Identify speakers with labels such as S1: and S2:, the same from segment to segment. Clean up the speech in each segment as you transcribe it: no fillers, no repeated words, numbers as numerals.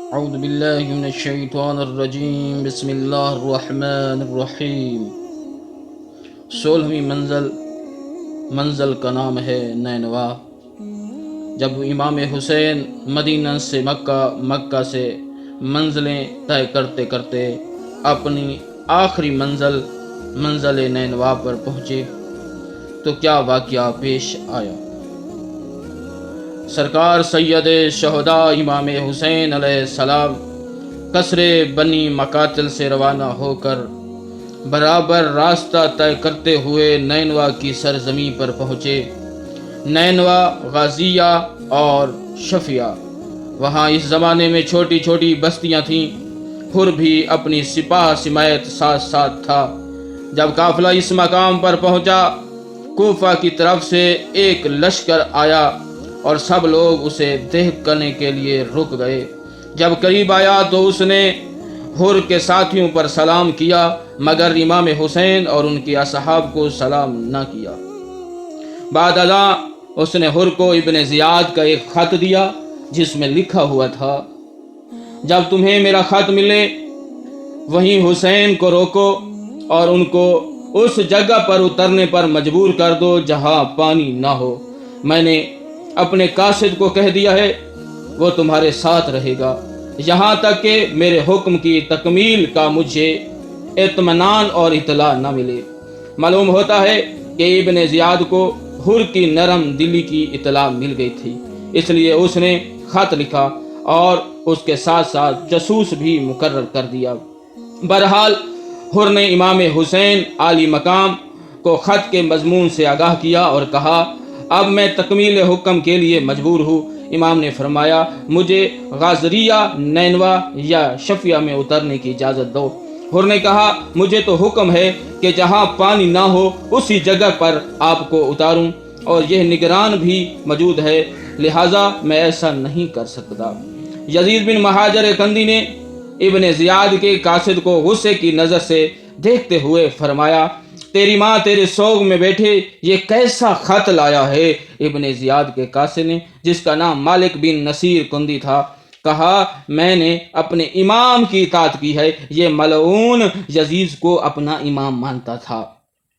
S1: اعوذ باللہ من الشیطان الرجیم، بسم اللہ الرحمن الرحیم۔ 16ویں منزل کا نام ہے نینوا۔ جب امام حسین مدینہ سے مکہ سے منزلیں طے کرتے کرتے اپنی آخری منزل نینوا پر پہنچے تو کیا واقعہ پیش آیا؟ سرکار سید شہداء امام حسین علیہ السلام قصر بنی مقاتل سے روانہ ہو کر برابر راستہ طے کرتے ہوئے نینوا کی سرزمین پر پہنچے۔ نینوا، غازیہ اور شفیہ، وہاں اس زمانے میں چھوٹی چھوٹی بستیاں تھیں۔ حر بھی اپنی سپاہ سمیت ساتھ تھا۔ جب قافلہ اس مقام پر پہنچا، کوفہ کی طرف سے ایک لشکر آیا اور سب لوگ اسے دیکھنے کے لیے رک گئے۔ جب قریب آیا تو اس نے حر کے ساتھیوں پر سلام کیا، مگر امام حسین اور ان کے اصحاب کو سلام نہ کیا۔ بعد ازاں اس نے حر کو ابن زیاد کا ایک خط دیا جس میں لکھا ہوا تھا: جب تمہیں میرا خط ملے وہیں حسین کو روکو اور ان کو اس جگہ پر اترنے پر مجبور کر دو جہاں پانی نہ ہو۔ میں نے اپنے قاصد کو کہہ دیا ہے، وہ تمہارے ساتھ رہے گا یہاں تک کہ میرے حکم کی تکمیل کا مجھے اطمینان اور اطلاع نہ ملے۔ معلوم ہوتا ہے کہ ابن زیاد کو حر کی نرم دلی کی اطلاع مل گئی تھی، اس لیے اس نے خط لکھا اور اس کے ساتھ ساتھ جاسوس بھی مقرر کر دیا۔ بہرحال حر نے امام حسین عالی مقام کو خط کے مضمون سے آگاہ کیا اور کہا: اب میں تکمیل حکم کے لیے مجبور ہوں۔ امام نے فرمایا: مجھے غازریہ، نینوا یا شفیہ میں اترنے کی اجازت دو۔ حر نے کہا: مجھے تو حکم ہے کہ جہاں پانی نہ ہو اسی جگہ پر آپ کو اتاروں، اور یہ نگران بھی موجود ہے، لہٰذا میں ایسا نہیں کر سکتا۔ یزید بن مہاجر کندی نے ابن زیاد کے قاصد کو غصے کی نظر سے دیکھتے ہوئے فرمایا: تیری ماں تیرے سوگ میں بیٹھے یہ کیسا خط لایا ہے؟ ابن زیاد کے قاصد نے، جس کا نام مالک بن نصیر کندی تھا، کہا: میں نے اپنے امام کی اطاعت کی ہے۔ یہ ملعون یزید کو اپنا امام مانتا تھا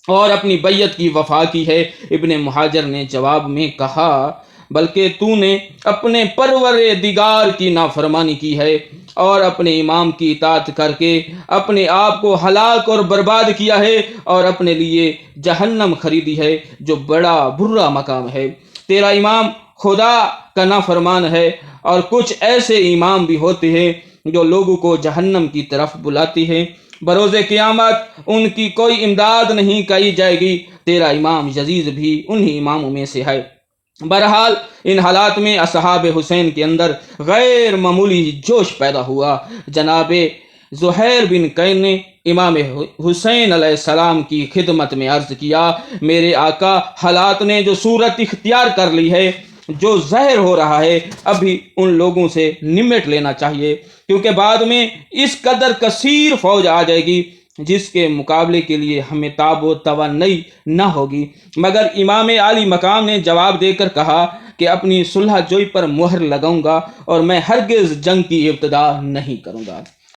S1: اور اپنی بیعت کی وفا کی ہے۔ ابن مہاجر نے جواب میں کہا: بلکہ تو نے اپنے پروردگار کی نافرمانی کی ہے اور اپنے امام کی اطاعت کر کے اپنے آپ کو ہلاک اور برباد کیا ہے اور اپنے لیے جہنم خریدی ہے، جو بڑا برا مقام ہے۔ تیرا امام خدا کا نافرمان ہے، اور کچھ ایسے امام بھی ہوتے ہیں جو لوگوں کو جہنم کی طرف بلاتی ہیں، بروز قیامت ان کی کوئی امداد نہیں کی جائے گی۔ تیرا امام یزید بھی انہی اماموں میں سے ہے۔ بہرحال ان حالات میں اصحاب حسین کے اندر غیر معمولی جوش پیدا ہوا۔ جناب زہیر بن قین نے امام حسین علیہ السلام کی خدمت میں عرض کیا: میرے آقا، حالات نے جو صورت اختیار کر لی ہے، جو ظاہر ہو رہا ہے، ابھی ان لوگوں سے نمٹ لینا چاہیے، کیونکہ بعد میں اس قدر کثیر فوج آ جائے گی جس کے مقابلے کے لیے ہمیں تاب و توانائی نہ ہوگی۔ مگر امام عالی مقام نے جواب دے کر کہا کہ اپنی صلح جوئی پر مہر لگاؤں گا اور میں ہرگز جنگ کی ابتدا نہیں کروں گا۔